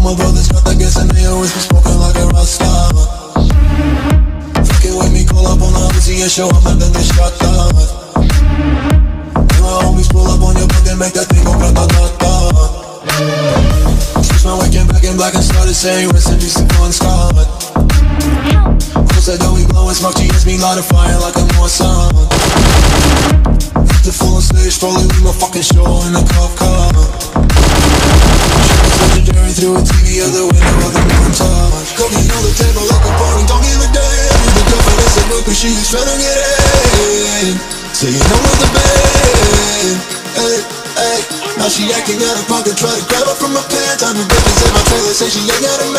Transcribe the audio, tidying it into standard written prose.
my brothers got that gas and they always be smoking like a Rasta. Fucking with me, call up on the Uzi and show up and then they shot down. And my homies pull up on your block and make that thing go grata-ta-ta. Switch my way, came back in black and started saying rest in peace to Bon Scott. Close that door, we blowin' smoke, GS me light a fire like a Mossad. Hit the full on stage, probably leave my fucking show in a cop car. Legendary through a TV out the window of the montage. Cooking on the table like a party, don't give a damn. The confidence in her cause she is tryna get in. Saying I'm with the band. Hey, hey. Now she acting out of pocket, try to grab her from my pants. I'm a bitch in my trailer, say she ain't got a man.